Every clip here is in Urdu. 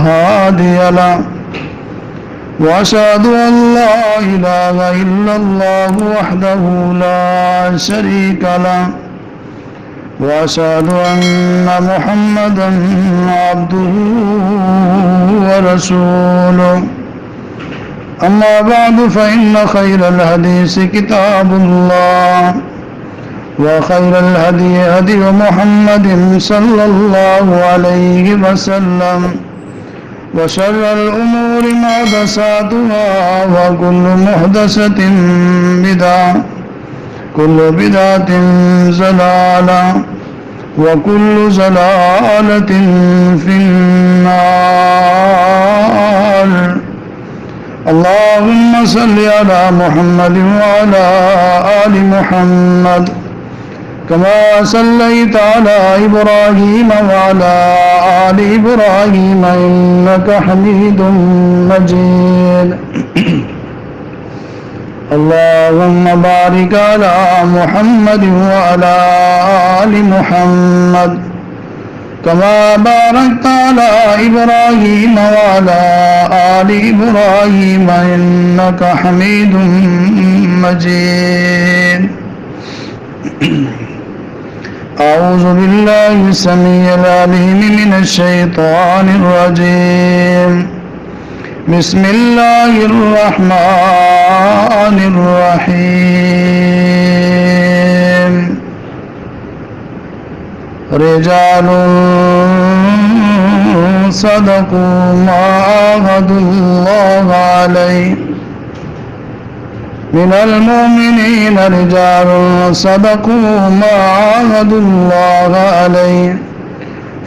هادي له وأشهد أن لا إله إلا الله وحده لا شريك له وأشهد أن محمدا عبده ورسوله أما بعد فإن خير الحديث كتاب الله وخير الهدي هدي محمد صلى الله عليه وسلم وشر الأمور محدثاتها وكل محدثة بدعة كل بدعة ضلالة وكل ضلالة في النار اللهم صل على محمد وعلى آل محمد كما صليت على إبراهيم وعلى آل إبراهيم إنك حميد مجيد اللهم بارك على محمد وعلى آل محمد كما باركت على إبراهيم وعلى آل إبراهيم إنك حميد مجيد أعوذ بالله السميع العليم من الشيطان الرجيم بسم الله الرحمن الرحيم رجال صدقوا ما عاهدوا الله عليه من المؤمنين رجال صدقوا ما عاهدوا الله عليه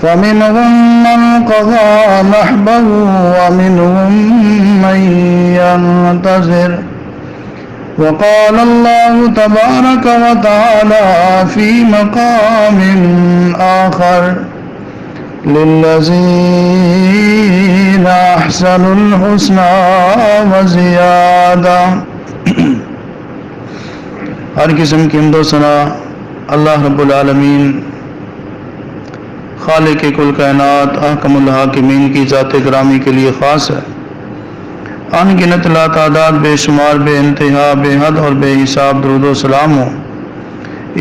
فمنهم من قضى نحبه ومنهم من ينتظر وقال الله تبارك وتعالى في مقام آخر للذين أحسنوا الحسنى وزيادة ہر قسم کی حمد و ثنا اللہ رب العالمین خالق کل کائنات احکم الحاکمین کی ذات گرامی کے لیے خاص ہے۔ ان گنت لا تعداد بے شمار بے انتہا بے حد اور بے حساب درود و سلام ہو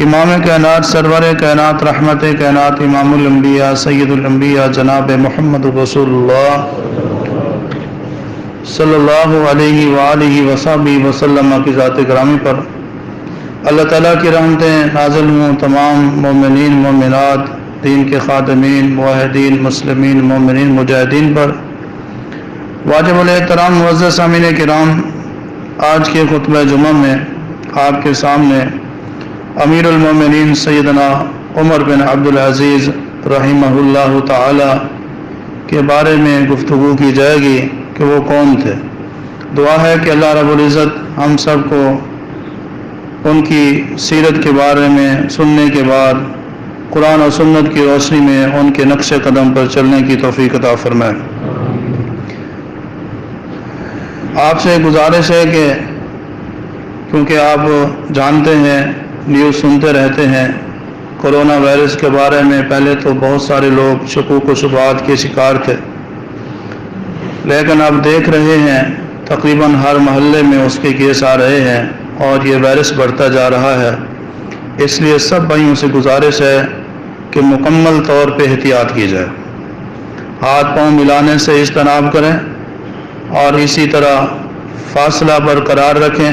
امام کائنات سرور کائنات رحمت کائنات امام الانبیاء سید الانبیاء جناب محمد رسول اللہ صلی اللہ علیہ وآلہ وصحبہ وسلم کی ذات گرامی پر اللہ تعالیٰ کی رحمتیں نازل ہوں تمام مومنین مومنات دین کے خادمین موحدین مسلمین مومنین مجاہدین پر۔ واجب الاحترام معزز سامعین کرام، آج کے خطبہ جمعہ میں آپ کے سامنے امیر المومنین سیدنا عمر بن عبدالعزیز رحمہ اللہ تعالی کے بارے میں گفتگو کی جائے گی کہ وہ کون تھے۔ دعا ہے کہ اللہ رب العزت ہم سب کو ان کی سیرت کے بارے میں سننے کے بعد قرآن و سنت کی روشنی میں ان کے نقش قدم پر چلنے کی توفیق عطا فرمائے۔ آپ سے گزارش ہے کہ کیونکہ آپ جانتے ہیں نیوز سنتے رہتے ہیں کرونا وائرس کے بارے میں، پہلے تو بہت سارے لوگ شکوک و شبہات کے شکار تھے، لیکن اب دیکھ رہے ہیں تقریباً ہر محلے میں اس کے کیس آ رہے ہیں اور یہ وائرس بڑھتا جا رہا ہے۔ اس لیے سب بھائیوں سے گزارش ہے کہ مکمل طور پہ احتیاط کی جائے، ہاتھ پاؤں ملانے سے اجتناب کریں اور اسی طرح فاصلہ برقرار رکھیں،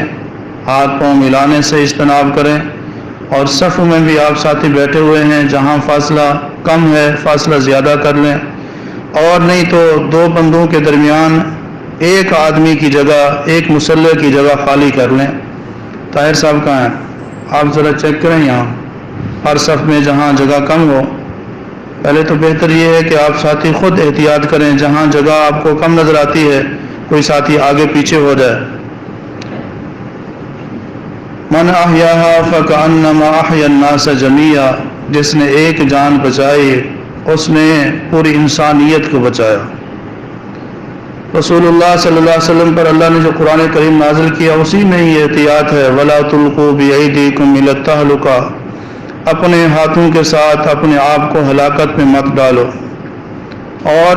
ہاتھ پاؤں ملانے سے اجتناب کریں، اور صف میں بھی آپ ساتھی بیٹھے ہوئے ہیں جہاں فاصلہ کم ہے فاصلہ زیادہ کر لیں، اور نہیں تو دو بندوں کے درمیان ایک آدمی کی جگہ ایک مصلی کی جگہ خالی کر لیں۔ طاہر صاحب کہاں ہیں؟ آپ ذرا چیک کریں یہاں ہر صف میں جہاں جگہ کم ہو۔ پہلے تو بہتر یہ ہے کہ آپ ساتھی خود احتیاط کریں، جہاں جگہ آپ کو کم نظر آتی ہے کوئی ساتھی آگے پیچھے ہو جائے۔ من احیاها فکأنما احیا الناس جمیعا، جس نے ایک جان بچائی اس نے پوری انسانیت کو بچایا۔ رسول اللہ صلی اللہ علیہ وسلم پر اللہ نے جو قرآن کریم نازل کیا اسی میں یہ احتیاط ہے، وَلَا تُلْقُوا بِأَيْدِيكُمْ إِلَى التَّهْلُكَةِ، اپنے ہاتھوں کے ساتھ اپنے آپ کو ہلاکت میں مت ڈالو۔ اور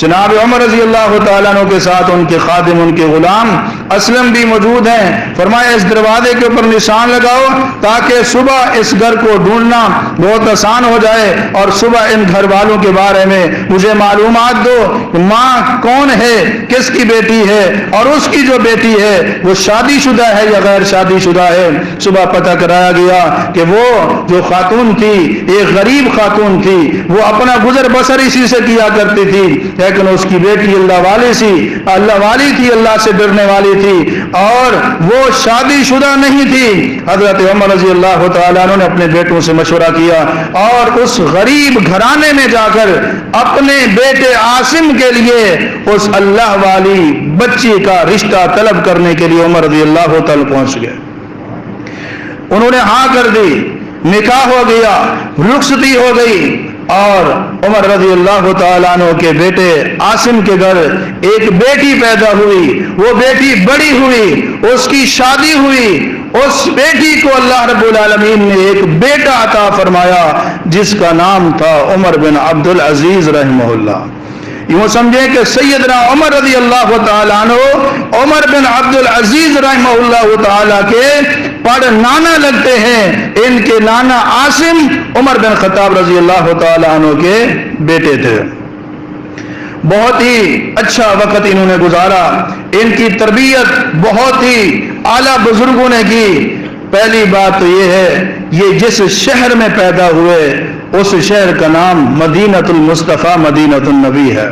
جناب عمر رضی اللہ تعالیٰ عنہ کے ساتھ ان کے خادم، ان کے غلام اسلم بھی موجود ہیں۔ فرمایا اس دروازے کے اوپر نشان لگاؤ تاکہ صبح اس گھر کو ڈھونڈنا بہت آسان ہو جائے، اور صبح ان گھر والوں کے بارے میں مجھے معلومات دو، ماں کون ہے، کس کی بیٹی ہے، اور اس کی جو بیٹی ہے وہ شادی شدہ ہے یا غیر شادی شدہ ہے۔ صبح پتہ کرایا گیا کہ وہ جو خاتون تھی ایک غریب خاتون تھی، وہ اپنا گزر بسر اسی سے کیا کرتی تھی، لیکن اس کی بیٹی اللہ والی تھی، اللہ سے ڈرنے والی تھی، اور وہ شادی شدہ نہیں تھی۔ حضرت عمر رضی اللہ تعالیٰ عنہ نے اپنے بیٹوں سے مشورہ کیا اور اس غریب گھرانے میں جا کر اپنے بیٹے عاصم کے لیے اس اللہ والی بچی کا رشتہ طلب کرنے کے لیے عمر رضی اللہ تعالیٰ پہنچ گئے۔ انہوں نے ہاں کر دی، نکاح ہو گیا، رخصتی ہو گئی، اور عمر رضی اللہ تعالیٰ عنہ کے بیٹے عاصم کے گھر ایک بیٹی پیدا ہوئی، وہ بیٹی بڑی ہوئی، اس کی شادی ہوئی، اس بیٹی کو اللہ رب العالمین نے ایک بیٹا عطا فرمایا جس کا نام تھا عمر بن عبد العزیز رحمہ اللہ۔ یوں سمجھیں کہ سیدنا عمر رضی اللہ تعالیٰ عنہ عمر بن عبد العزیز رحمہ اللہ تعالیٰ کے پڑ نانا لگتے ہیں۔ ان کے نانا عاصم عمر بن خطاب رضی اللہ تعالیٰ عنہ کے بیٹے تھے۔ بہت ہی اچھا وقت انہوں نے گزارا، ان کی تربیت بہت ہی اعلیٰ بزرگوں نے کی۔ پہلی بات تو یہ ہے، یہ جس شہر میں پیدا ہوئے اس شہر کا نام مدینۃ المصطفیٰ مدینۃ النبی ہے،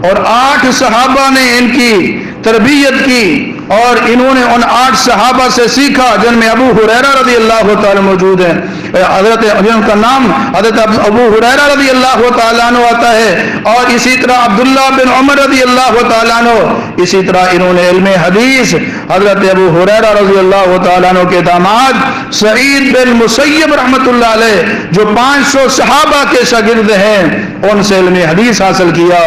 اور 8 صحابہ نے ان کی تربیت کی، اور انہوں نے ان 8 صحابہ سے سیکھا جن میں ابو ہریرہ رضی اللہ تعالی موجود ہیں، جن کا نام حضرت ابو ہریرہ رضی اللہ تعالیٰ عنہ آتا ہے، اور اسی طرح عبداللہ بن عمر رضی اللہ تعالیٰ عنہ۔ اسی طرح انہوں نے علم حدیث حضرت ابو ہریرہ رضی اللہ تعالیٰ عنہ کے داماد سعید بن مسیب رحمۃ اللہ علیہ جو 500 صحابہ کے شاگرد ہیں، ان سے علم حدیث حاصل کیا۔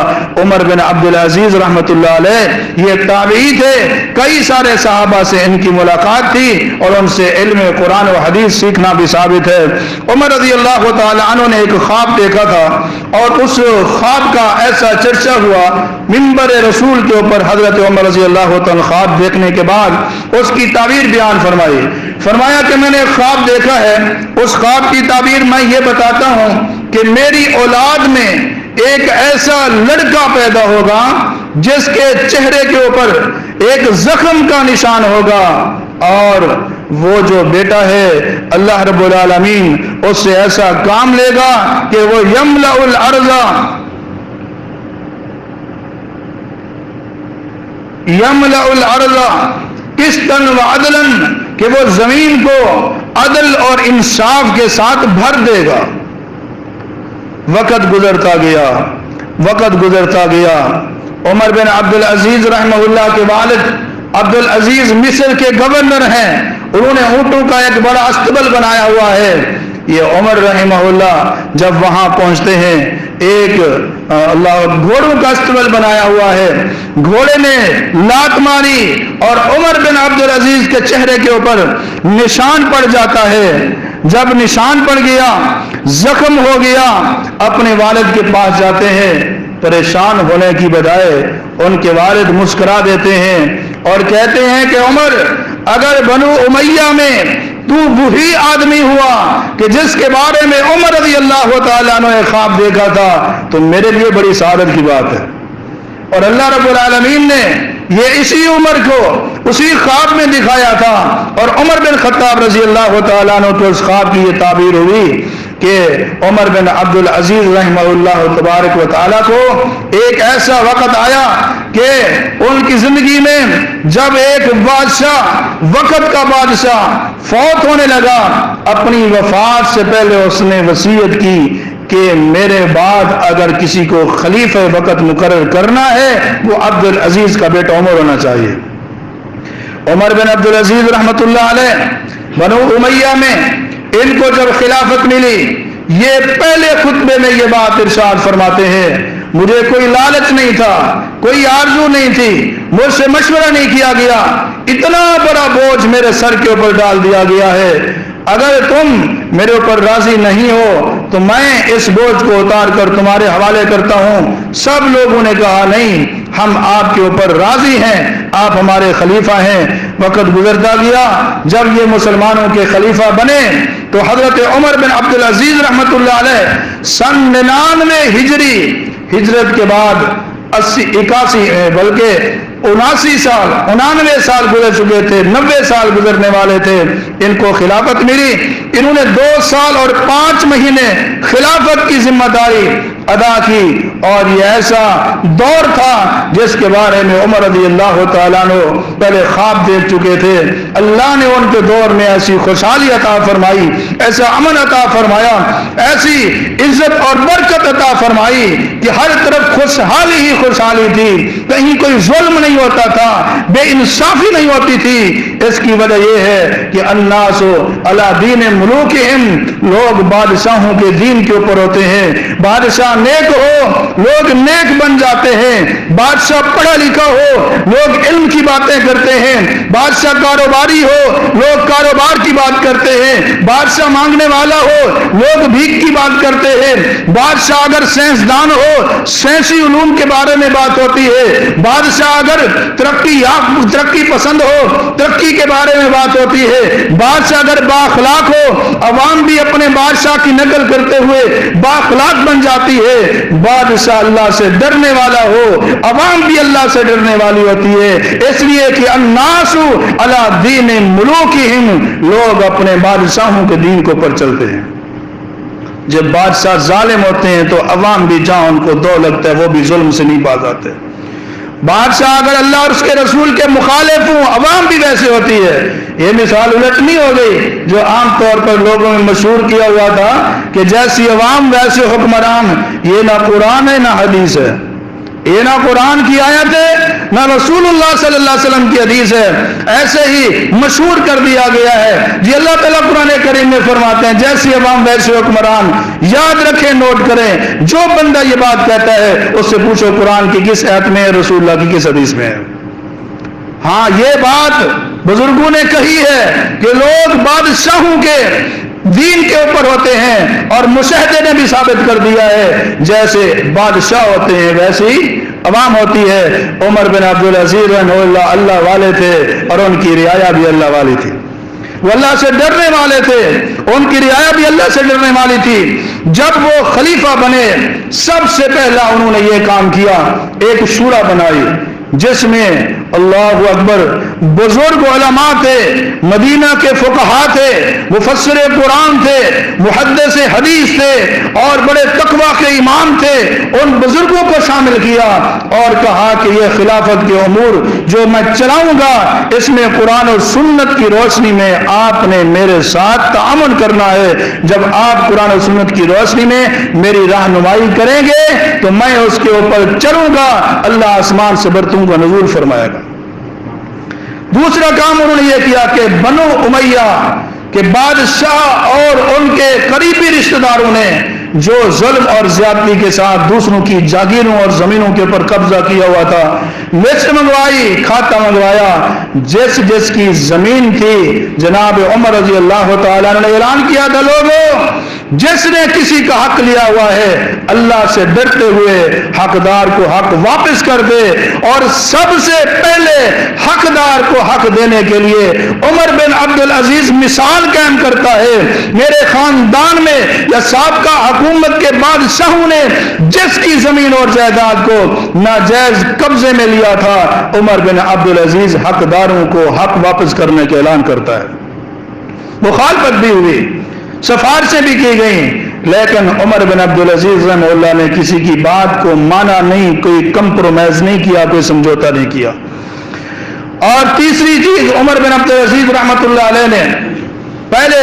عمر بن عبد العزیز رحمۃ اللہ علیہ یہ تابعی تھے، کئی سارے صحابہ سے ان کی ملاقات تھی، اور ان سے علم قرآن و حدیث سیکھنا بھی ثابت ہے۔ عمر رضی اللہ تعالی عنہ نے ایک خواب دیکھا تھا، اور اس خواب کا ایسا چرچا ہوا منبر رسول کے اوپر۔ حضرت عمر رضی اللہ تعالی خواب دیکھنے کے بعد اس کی تعبیر بیان فرمائی، فرمایا کہ میں نے ایک خواب دیکھا ہے، اس خواب کی تعبیر میں یہ بتاتا ہوں کہ میری اولاد میں ایک ایسا لڑکا پیدا ہوگا جس کے چہرے کے اوپر ایک زخم کا نشان ہوگا، اور وہ جو بیٹا ہے اللہ رب العالمین اس سے ایسا کام لے گا کہ وہ یملأ الارض قسطا وعدلا، کہ وہ زمین کو عدل اور انصاف کے ساتھ بھر دے گا۔ وقت گزرتا گیا، عمر بن عبد العزیز رحمہ اللہ کے والد عبد العزیز مصر کے گورنر ہیں، انہوں نے اونٹوں کا ایک بڑا استبل بنایا ہوا ہے۔ یہ عمر رحمہ اللہ جب وہاں پہنچتے ہیں، ایک گھوڑوں کا استبل بنایا ہوا ہے، گھوڑے نے لات ماری اور عمر بن عبد العزیز کے چہرے کے اوپر نشان پڑ جاتا ہے۔ جب نشان پڑ گیا، زخم ہو گیا، اپنے والد کے پاس جاتے ہیں، پریشان ہونے کی بجائے ان کے والد مسکرا دیتے ہیں اور کہتے ہیں کہ عمر، اگر بنو امیہ میں تو وہی آدمی ہوا کہ جس کے بارے میں عمر رضی اللہ تعالیٰ عنہ نے خواب دیکھا تھا تو میرے لیے بڑی سعادت کی بات ہے۔ اور اللہ رب العالمین نے یہ اسی عمر کو اسی خواب میں دکھایا تھا، اور عمر بن خطاب رضی اللہ تعالیٰ عنہ کو اس خواب کی یہ تعبیر ہوئی کہ عمر بن عبد العزیز رحمہ اللہ تبارک و تعالیٰ کو ایک ایسا وقت آیا کہ ان کی زندگی میں جب ایک بادشاہ، وقت کا بادشاہ فوت ہونے لگا، اپنی وفات سے پہلے اس نے وصیت کی کہ میرے بعد اگر کسی کو خلیفہ وقت مقرر کرنا ہے وہ عبد العزیز کا بیٹا عمر ہونا چاہیے۔ عمر بن عبد العزیز رحمۃ اللہ علیہ بنو امیہ میں ان کو جب خلافت ملی، یہ پہلے خطبے میں یہ بات ارشاد فرماتے ہیں، مجھے کوئی لالچ نہیں تھا، کوئی آرزو نہیں تھی، مجھ سے مشورہ نہیں کیا گیا، اتنا بڑا بوجھ میرے سر کے اوپر ڈال دیا گیا ہے، اگر تم میرے اوپر راضی نہیں ہو تو میں اس بوجھ کو اتار کر تمہارے حوالے کرتا ہوں۔ سب لوگوں نے کہا نہیں، ہم آپ کے اوپر راضی ہیں، آپ ہمارے خلیفہ ہیں۔ وقت گزرتا گیا، جب یہ مسلمانوں کے خلیفہ بنے تو حضرت عمر بن عبدالعزیز رحمۃ اللہ علیہ سن 99 ہجری، ہجرت کے بعد 99 سال گزر چکے تھے، 90 سال گزرنے والے تھے، ان کو خلافت ملی۔ انہوں نے 2 سال اور 5 مہینے خلافت کی ذمہ داری ادا کی، اور یہ ایسا دور تھا جس کے بارے میں عمر رضی اللہ تعالیٰ عنہ پہلے خواب دیکھ چکے تھے۔ اللہ نے ان کے دور میں ایسی خوشحالی عطا فرمائی، ایسا امن عطا فرمایا، ایسی عزت اور برکت عطا فرمائی کہ ہر طرف خوشحالی ہی خوشحالی تھی، کہیں کوئی ظلم نہیں ہوتا تھا، بے انصافی نہیں ہوتی تھی۔ اس کی وجہ یہ ہے کہ الناس علی دین ملوکہم، لوگ بادشاہوں کے دین کے اوپر ہوتے ہیں۔ بادشاہ نیک ہو، لوگ نیک بن جاتے ہیں۔ بادشاہ پڑھا لکھا ہو، لوگ علم کی باتیں کرتے ہیں۔ بادشاہ کاروباری ہو، لوگ کاروبار کی بات کرتے ہیں۔ بادشاہ مانگنے والا ہو، لوگ بھیک کی بات کرتے ہیں۔ بادشاہ اگر سائنسدان ہو، سائنسی علوم کے بارے میں بات ہوتی ہے۔ بادشاہ اگر ترقی پسند ہو، ترقی کے بارے میں بات ہوتی ہے۔ بادشاہ اگر بااخلاق ہو، عوام بھی اپنے بادشاہ کی نقل کرتے ہوئے بااخلاق بن جاتی ہے۔ بادشاہ اللہ سے ڈرنے والا ہو، عوام بھی اللہ سے ڈرنے والی ہوتی ہے، اس لیے کہ الناس علی دین ملوکہم، لوگ اپنے بادشاہوں کے دین کو پر چلتے ہیں۔ جب بادشاہ ظالم ہوتے ہیں تو عوام بھی جہاں ان کو دو لگتا ہے وہ بھی ظلم سے نہیں باز آتے۔ بادشاہ اگر اللہ اور اس کے رسول کے مخالف ہوں، عوام بھی ویسے ہوتی ہے۔ یہ مثال الٹ نہیں ہو گئی جو عام طور پر لوگوں میں مشہور کیا ہوا تھا کہ جیسی عوام ویسے حکمران۔ یہ نہ قرآن ہے نہ حدیث ہے، یہ نہ قرآن کی آیت ہے نہ رسول اللہ صلی اللہ علیہ وسلم کی حدیث ہے، ایسے ہی مشہور کر دیا گیا ہے۔ جی اللہ تعالیٰ قرآن کریم میں فرماتے ہیں جیسی عوام ویسے حکمران۔ یاد رکھیں، نوٹ کریں، جو بندہ یہ بات کہتا ہے اس سے پوچھو قرآن کی کس آیت میں ہے، رسول اللہ کی کس حدیث میں ہے۔ ہاں، یہ بات بزرگوں نے کہی ہے کہ لوگ بادشاہوں کے دین کے اوپر ہوتے ہیں، اور مشاہدے نے بھی ثابت کر دیا ہے جیسے بادشاہ ہوتے ہیں ویسی عوام ہوتی ہے۔ عمر بن عبدالعزیز رحمہ اللہ اللہ والے تھے، اور ان کی رعایا بھی اللہ والی تھی، وہ اللہ سے ڈرنے والے تھے، ان کی رعایا بھی اللہ سے ڈرنے والی تھی۔ جب وہ خلیفہ بنے سب سے پہلا انہوں نے یہ کام کیا، ایک شورا بنائی جس میں اللہ اکبر بزرگ علماء تھے، مدینہ کے فقہاء تھے، مفسر قرآن تھے، محدث حدیث تھے، اور بڑے تقویٰ کے امام تھے۔ ان بزرگوں کو شامل کیا اور کہا کہ یہ خلافت کے امور جو میں چلاؤں گا اس میں قرآن اور سنت کی روشنی میں آپ نے میرے ساتھ تعاون کرنا ہے۔ جب آپ قرآن اور سنت کی روشنی میں میری رہنمائی کریں گے تو میں اس کے اوپر چلوں گا، اللہ آسمان سے برتوں کا نزول فرمائے گا۔ دوسرا کام انہوں نے یہ کیا کہ بنو امیہ کے بادشاہ اور ان کے قریبی رشتہ داروں نے جو ظلم اور زیادتی کے ساتھ دوسروں کی جاگیروں اور زمینوں کے اوپر قبضہ کیا ہوا تھا، لسٹ منگوائی، کھاتا منگوایا، جس جس کی زمین تھی جناب عمر رضی اللہ تعالیٰ نے اعلان کیا تھا لوگوں جس نے کسی کا حق لیا ہوا ہے اللہ سے ڈرتے ہوئے حقدار کو حق واپس کر دے، اور سب سے پہلے حقدار کو حق دینے کے لیے عمر بن عبدالعزیز مثال قائم کرتا ہے۔ میرے خاندان میں یا سابقہ حکومت کے بادشاہوں نے جس کی زمین اور جائیداد کو ناجائز قبضے میں لیا تھا، عمر بن عبدالعزیز حقداروں کو حق واپس کرنے کا اعلان کرتا ہے۔ مخالفت بھی ہوئی، سفارشیں بھی کی گئیں، لیکن عمر بن عبدالعزیز رحمہ اللہ نے کسی کی بات کو مانا نہیں، کوئی کمپرومائز نہیں کیا، کوئی سمجھوتا نہیں کیا۔ اور تیسری چیز، عمر بن عبدالعزیز رحمۃ اللہ علیہ نے پہلے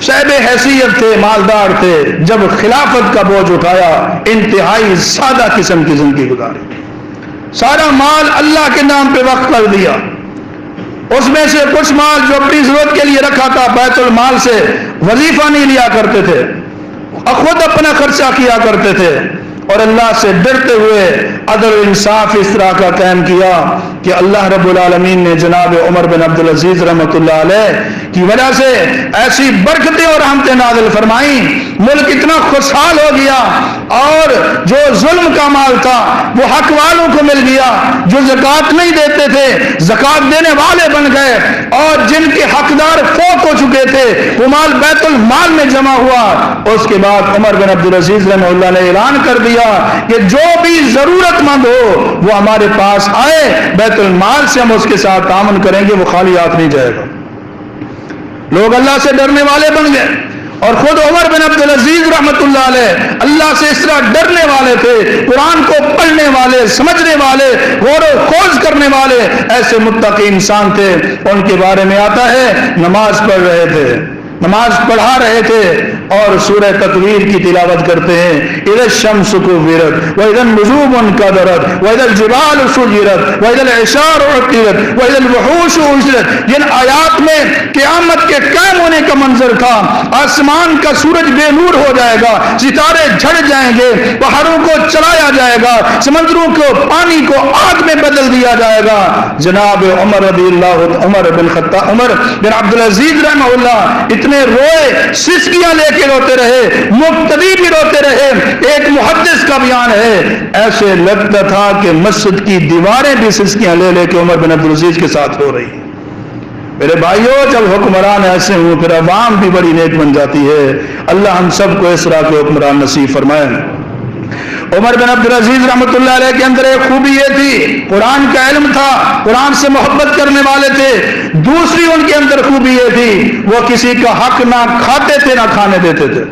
صاحب حیثیت تھے، مالدار تھے، جب خلافت کا بوجھ اٹھایا انتہائی سادہ قسم کی زندگی گزاری، سارا مال اللہ کے نام پہ وقف کر دیا، اس میں سے کچھ مال جو اپنی ضرورت کے لیے رکھا تھا بیت المال سے وظیفہ نہیں لیا کرتے تھے، خود اپنا خرچہ کیا کرتے تھے، اور اللہ سے ڈرتے ہوئے عدل و انصاف اس طرح کا قائم کیا کہ اللہ رب العالمین نے جناب عمر بن عبدالعزیز رحمۃ اللہ علیہ کی وجہ سے ایسی برکتیں اور رحمتیں نازل فرمائیں، ملک اتنا خوشحال ہو گیا، اور جو ظلم کا مال تھا وہ حق والوں کو مل گیا، جو زکوٰۃ نہیں دیتے تھے زکوٰۃ دینے والے بن گئے، اور جن کے حقدار فوت ہو چکے تھے وہ مال بیت المال میں جمع ہوا۔ اس کے بعد عمر بن عبدالعزیز رحمہ اللہ نے اعلان کر دیا کہ جو بھی ضرورت مند ہو وہ ہمارے پاس آئے، بیت المال سے ہم اس کے ساتھ تعاون کریں گے، وہ خالی ہاتھ نہیں جائے گا۔ لوگ اللہ سے ڈرنے والے بن گئے، اور خود عمر بن عبدالعزیز رحمۃ اللہ علیہ اللہ سے اس طرح ڈرنے والے تھے، قرآن کو پڑھنے والے، سمجھنے والے، غور و خوض کرنے والے، ایسے متقی انسان تھے۔ ان کے بارے میں آتا ہے نماز پڑھ رہے تھے، نماز پڑھا رہے تھے اور سورہ تکویر کی تلاوت کرتے ہیں، اذا الشمس كورت واذا النجوم انكدرت واذا الجبال سجرت واذا العشار عطلت واذا الوحوش حشرت۔ جن آیات میں قیامت کے قائم ہونے کا منظر تھا، آسمان کا سورج بے نور ہو جائے گا، ستارے جھڑ جائیں گے، پہاڑوں کو چلایا جائے گا، سمندروں کو پانی کو آگ میں بدل دیا جائے گا۔ جناب عمر بن عبدالعزیز رحمہ اللہ اتنے روئے، سسکیاں لے کے روتے رہے، مقتدی بھی روتے رہے۔ ایک محدث کا بیان ہے، ایسے لگتا تھا کہ مسجد کی دیواریں بھی سسکیاں لے لے کے عمر بن عبدالعزیز کے ساتھ ہو رہی ہیں۔ میرے بھائیوں، جب حکمران ایسے ہوں پھر عوام بھی بڑی نیک بن جاتی ہے۔ اللہ ہم سب کو اس طرح کے حکمران نصیب فرمائے۔ عمر بن عبدالعزیز رحمۃ اللہ علیہ کے اندر ایک خوبی یہ تھی، قرآن کا علم تھا، قرآن سے محبت کرنے والے تھے۔ دوسری ان کے اندر خوبی یہ تھی، وہ کسی کا حق نہ کھاتے تھے نہ کھانے دیتے تھے۔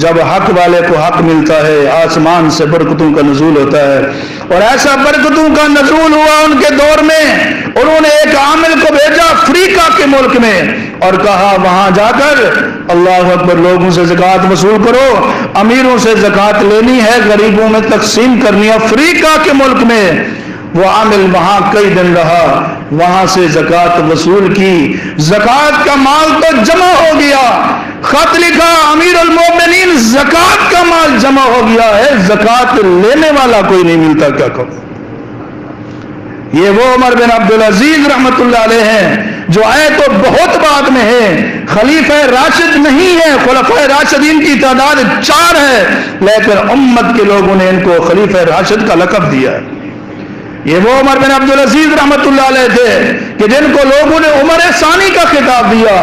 جب حق والے کو حق ملتا ہے آسمان سے برکتوں کا نزول ہوتا ہے، اور ایسا برکتوں کا نزول ہوا ان کے دور میں۔ انہوں نے ایک عامل کو بھیجا افریقہ کے ملک میں اور کہا وہاں جا کر اللہ اکبر لوگوں سے زکوٰۃ وصول کرو، امیروں سے زکوٰۃ لینی ہے، غریبوں میں تقسیم کرنی ہے۔ افریقہ کے ملک میں وہ عامل وہاں کئی دن رہا، وہاں سے زکوٰۃ وصول کی، زکوٰۃ کا مال تو جمع ہو گیا۔ خط لکھا امیر المومنین زکوٰۃ کا مال جمع ہو گیا ہے، زکوٰۃ لینے والا کوئی نہیں ملتا، کیا کروں؟ یہ وہ عمر بن عبدالعزیز رحمۃ اللہ علیہ ہیں جو آئے تو بہت بعد میں ہے، خلیفہ راشد نہیں ہے، خلفائے راشدین کی تعداد 4 ہے، لیکن امت کے لوگوں نے ان کو خلیفہ راشد کا لقب دیا ہے۔ یہ وہ عمر بن عبدالعزیز رحمۃ اللہ علیہ تھے کہ جن کو لوگوں نے عمر ثانی کا خطاب دیا۔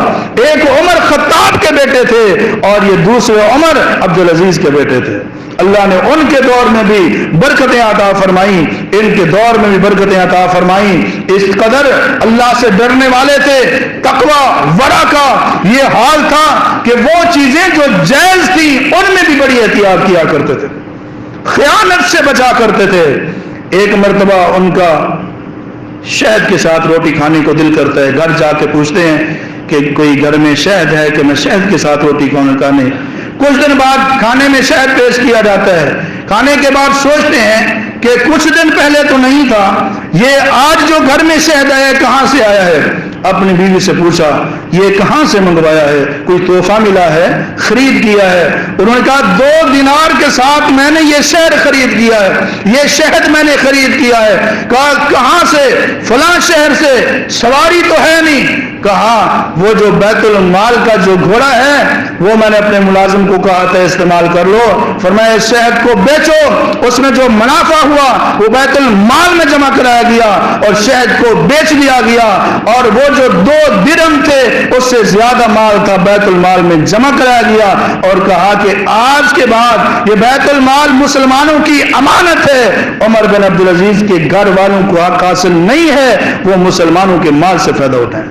ایک عمر خطاب کے بیٹے تھے اور یہ دوسرے عمر عبدالعزیز کے بیٹے تھے۔ اللہ نے ان کے دور میں بھی برکتیں عطا فرمائیں، ان کے دور میں بھی برکتیں عطا فرمائیں۔ اس قدر اللہ سے ڈرنے والے تھے، تقوی ورع کا یہ حال تھا کہ وہ چیزیں جو جائز تھیں ان میں بھی بڑی احتیاط کیا کرتے تھے، خیانت سے بچا کرتے تھے۔ ایک مرتبہ ان کا شہد کے ساتھ روٹی کھانے کو دل کرتا ہے، گھر جا کے پوچھتے ہیں کہ کوئی گھر میں شہد ہے کہ میں شہد کے ساتھ روٹی کھانے۔ کچھ دن بعد کھانے میں شہد پیش کیا جاتا ہے، کھانے کے بعد سوچتے ہیں کہ کچھ دن پہلے تو نہیں تھا، یہ آج جو گھر میں شہد آیا کہاں سے آیا ہے؟ اپنی بیوی سے پوچھا یہ کہاں سے منگوایا ہے، کوئی تحفہ ملا ہے، خرید کیا ہے؟ انہوں نے کہا 2 دینار کے ساتھ میں نے یہ شہد خرید کیا ہے، یہ شہد میں نے خرید کیا ہے۔ کہا کہاں سے؟ فلاں شہر سے۔ سواری تو ہے نہیں؟ کہا وہ جو بیت المال کا جو گھوڑا ہے وہ میں نے اپنے ملازم کو کہا تھا استعمال کر لو۔ فرمایا اس شہد کو بیچو، اس میں جو منافع ہوا وہ بیت المال میں جمع کرایا گیا اور شہد کو بیچ دیا گیا، اور وہ جو 2 درہم تھے اس سے زیادہ مال تھا بیت المال میں جمع کرایا گیا، اور کہا کہ آج کے بعد یہ بیت المال مسلمانوں کی امانت ہے، عمر بن عبدالعزیز کے گھر والوں کو حق حاصل نہیں ہے وہ مسلمانوں کے مال سے فائدہ اٹھائیں۔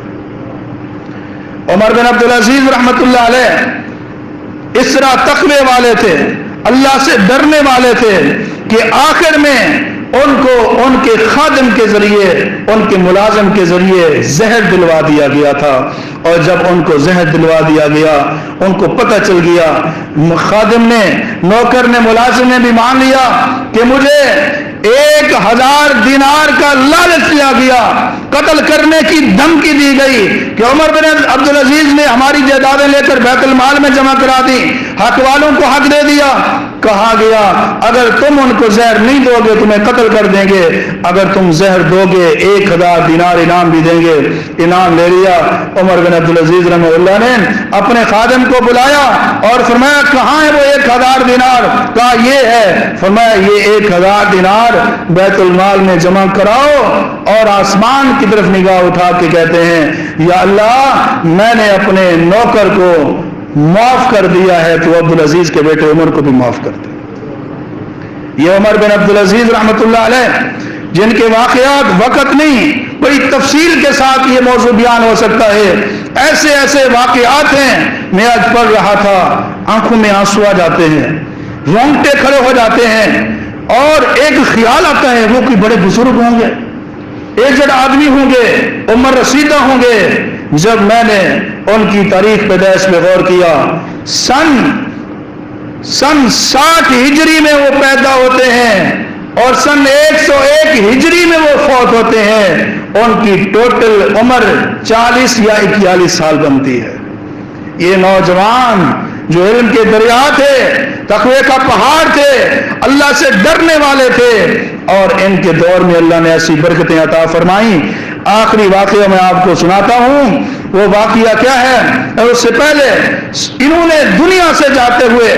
عمر بن عبدالعزیز رحمۃ اللہ علیہ اس طرح تقوی والے تھے، اللہ سے ڈرنے والے تھے کہ آخر میں ان کو ان کے خادم کے ذریعے، ان کے ملازم کے ذریعے زہر دلوا دیا گیا تھا، اور جب ان کو زہر دلوا دیا گیا ان کو پتہ چل گیا، خادم نے، نوکر نے، ملازم نے بھی مان لیا کہ مجھے 1000 دینار کا لالچ دیا گیا، قتل کرنے کی دھمکی دی گئی کہ عمر بن عبدالعزیز نے ہماری جائیدادیں لے کر بیت المال میں جمع کرا دی، حق والوں کو حق دے دیا۔ کہا گیا اگر تم ان کو زہر نہیں دو گے تمہیں قتل کر دیں گے، اگر تم زہر دو گے 1000 دینار انعام بھی دیں گے۔ انعام لے لیا۔ عمر بن عبدالعزیز رحمہ اللہ نے اپنے خادم کو بلایا اور فرمایا کہاں ہے وہ 1000 دینار؟ کہا یہ ہے۔ فرمایا یہ 1000 دینار بیت المال میں جمع کراؤ، اور آسمان کی طرف نگاہ اٹھا کے کہتے ہیں یا اللہ میں نے اپنے نوکر کو معاف کر دیا ہے، تو عبدالعزیز کے بیٹے عمر کو بھی معاف کر دے۔ یہ عمر بن عبدالعزیز رحمۃ اللہ علیہ جن کے واقعات وقت نہیں بڑی تفصیل کے ساتھ یہ موضوع بیان ہو سکتا ہے، ایسے ایسے واقعات ہیں۔ میں آج پڑھ رہا تھا، آنکھوں میں آنسو آ جاتے ہیں، رونگٹے کھڑے ہو جاتے ہیں، اور ایک خیال آتا ہے وہ کوئی بڑے بزرگ ہوں گے، ایجڈ آدمی ہوں گے، عمر رسیدہ ہوں گے۔ جب میں نے ان کی تاریخ پیدائش پہ غور کیا، سن 60 ہجری میں وہ پیدا ہوتے ہیں اور سن 101 ہجری میں وہ فوت ہوتے ہیں۔ ان کی ٹوٹل عمر 40 یا 41 سال بنتی ہے۔ یہ نوجوان جو علم کے دریا تھے، تقوی کا پہاڑ تھے، اللہ سے ڈرنے والے تھے، اور ان کے دور میں اللہ نے ایسی برکتیں عطا فرمائیں۔ آخری واقعہ میں آپ کو سناتا ہوں، وہ واقعہ کیا ہے؟ اور اس سے پہلے انہوں نے دنیا سے جاتے ہوئے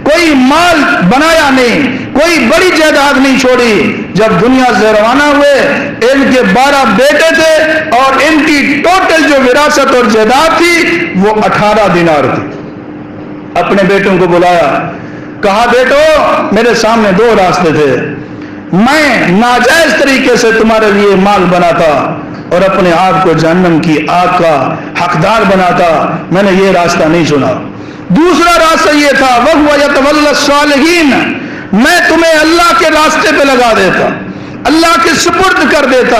کوئی مال بنایا نہیں، کوئی بڑی جائیداد نہیں چھوڑی۔ جب دنیا سے روانہ ہوئے ان کے 12 بیٹے تھے، اور ان کی ٹوٹل جو وراثت اور جائیداد تھی وہ 18 دینار تھی۔ اپنے بیٹوں کو بلایا، کہا بیٹو میرے سامنے 2 راستے تھے، میں ناجائز طریقے سے تمہارے لیے مال بناتا اور اپنے آپ کو جہنم کی آگ کا حقدار بناتا، میں نے یہ راستہ نہیں چنا۔ دوسرا راستہ یہ تھا وَهُوَ يَتَوَلَّى الصَّالِحِينَ، میں تمہیں اللہ کے راستے پہ لگا دیتا، اللہ کے سپرد کر دیتا۔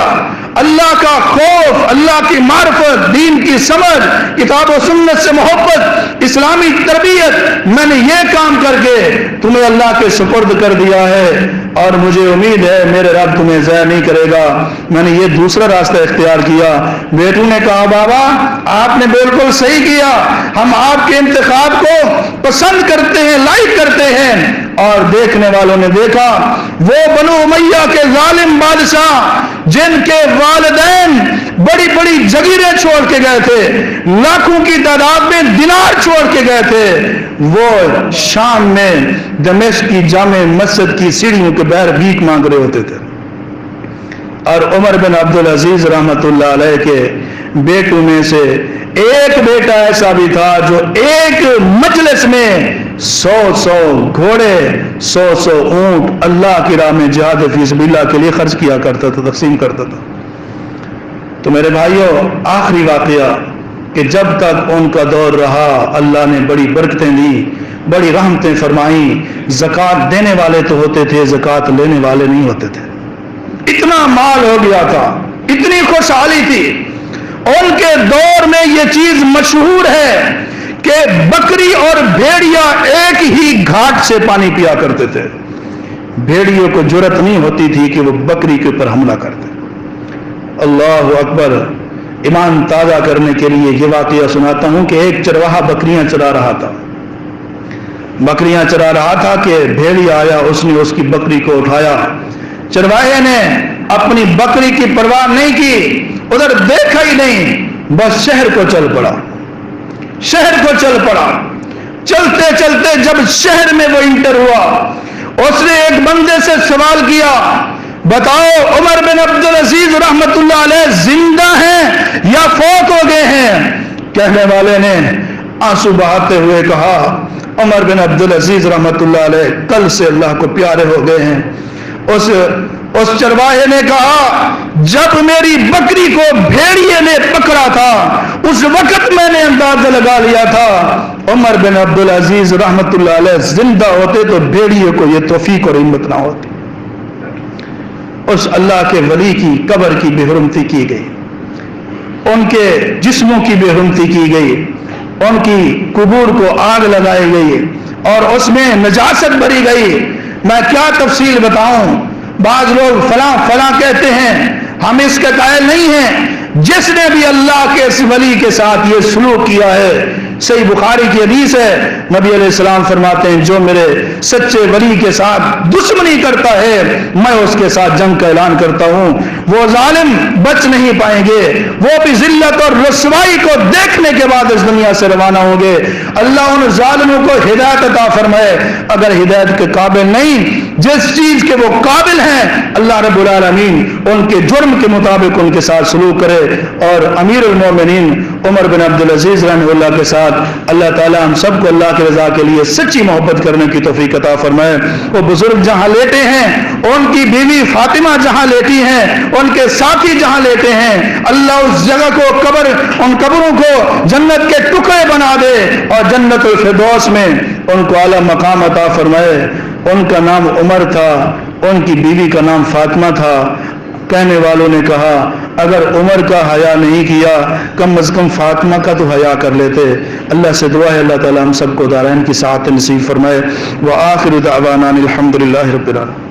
اللہ کا خوف، اللہ کی معرفت، دین کی سمجھ، کتاب و سنت سے محبت، اسلامی تربیت، میں نے یہ کام کر کے تمہیں اللہ کے سپرد کر دیا ہے، اور مجھے امید ہے میرے رب تمہیں ضائع نہیں کرے گا۔ میں نے یہ دوسرا راستہ اختیار کیا۔ بیٹوں نے کہا بابا آپ نے بالکل صحیح کیا، ہم آپ کے انتخاب کو پسند کرتے ہیں، لائک کرتے ہیں۔ اور دیکھنے والوں نے دیکھا وہ بنو امیہ کے ظالم بادشاہ جن کے والدین بڑی بڑی جگیریں چھوڑ کے گئے تھے، لاکھوں کی تعداد میں دینار چھوڑ کے گئے تھے، وہ شام میں دمشق کی جامع مسجد کی سیڑھیوں کے بغیر بھیک مانگ رہے ہوتے تھے۔ اور عمر بن عبدالعزیز رحمۃ اللہ علیہ کے بیٹوں میں سے ایک بیٹا ایسا بھی تھا جو ایک مجلس میں 100 گھوڑے 100 اونٹ اللہ کی راہ میں جہاد فی سبیل اللہ کے لیے خرچ کیا کرتا تھا، تقسیم کرتا تھا۔ تو میرے بھائیوں آخری واقعہ کہ جب تک ان کا دور رہا اللہ نے بڑی برکتیں دی، بڑی رحمتیں فرمائیں۔ زکوٰۃ دینے والے تو ہوتے تھے، زکوٰۃ لینے والے نہیں ہوتے تھے۔ اتنا مال ہو گیا تھا، اتنی خوشحالی تھی۔ ان کے دور میں یہ چیز مشہور ہے کہ بکری اور بھیڑیا ایک ہی گھاٹ سے پانی پیا کرتے تھے۔ بھیڑیوں کو جرت نہیں ہوتی تھی کہ وہ بکری کے اوپر حملہ کرتے۔ اللہ اکبر۔ ایمان تازہ کرنے کے لیے یہ واقعہ سناتا ہوں کہ ایک چرواہا بکریاں چرا رہا تھا، بکریاں چرا رہا تھا کہ بھیڑیا آیا، اس نے اس کی بکری کو اٹھایا۔ چرواہے نے اپنی بکری کی پرواہ نہیں کی، ادھر دیکھا ہی نہیں، بس شہر کو چل پڑا، شہر کو چل پڑا۔ چلتے چلتے جب شہر میں وہ انٹر ہوا، اس نے ایک بندے سے سوال کیا بتاؤ عمر بن عبدالعزیز رحمت اللہ علیہ زندہ ہیں یا فوت ہو گئے ہیں؟ کہنے والے نے آنسو بہاتے ہوئے کہا عمر بن عبدالعزیز رحمت اللہ علیہ کل سے اللہ کو پیارے ہو گئے ہیں۔ اس چرواہے نے کہا جب میری بکری کو بھیڑیے نے پکڑا تھا اس وقت میں نے اندازہ لگا لیا تھا عمر بن عبدالعزیز رحمت اللہ علیہ زندہ ہوتے تو بھیڑیے کو یہ توفیق اور ہمت نہ ہوتی۔ اس اللہ کے ولی کی قبر کی بے حرمتی کی گئی، ان کے جسموں کی بے حرمتی کی گئی، ان کی قبور کو آگ لگائی گئی اور اس میں نجاست بھری گئی۔ میں کیا تفصیل بتاؤں، بعض لوگ فلاں فلاں کہتے ہیں، ہم اس کے قائل نہیں ہیں۔ جس نے بھی اللہ کے اس ولی کے ساتھ یہ سلوک کیا ہے صحیح بخاری کی حدیث ہے، نبی علیہ السلام فرماتے ہیں جو میرے سچے ولی کے ساتھ دشمنی کرتا ہے میں اس کے ساتھ جنگ کا اعلان کرتا ہوں، وہ ظالم بچ نہیں پائیں گے، وہ بھی ذلت اور رسوائی کو دیکھنے کے بعد اس دنیا سے روانہ ہوں گے۔ اللہ ان ظالموں کو ہدایت عطا فرمائے، اگر ہدایت کے قابل نہیں، جس چیز کے وہ قابل ہیں اللہ رب العالمین ان کے جرم کے مطابق ان کے ساتھ سلوک کرے، اور امیر المومنین عمر بن عبدالعزیز رحمہ اللہ کے ساتھ اللہ تعالی ہم سب کو اللہ کی رضا کے لیے سچی محبت کرنے کی توفیق عطا فرمائے۔ وہ بزرگ جہاں لیٹے ہیں، ان کی بیوی فاطمہ جہاں لیٹی ہیں، ان کے ساتھی جہاں لیٹے ہیں، اللہ اس جگہ کو ان قبروں کو جنت کے ٹکڑے بنا دے اور جنت الفردوس میں ان کو اعلیٰ مقام عطا فرمائے۔ ان کا نام عمر تھا، ان کی بیوی کا نام فاطمہ تھا۔ کہنے والوں نے کہا اگر عمر کا حیا نہیں کیا کم از کم فاطمہ کا تو حیا کر لیتے۔ اللہ سے دعا ہے اللہ تعالی ہم سب کو دارین کی سعادت نصیب فرمائے۔ وآخر دعوانا الحمدللہ رب العالمین۔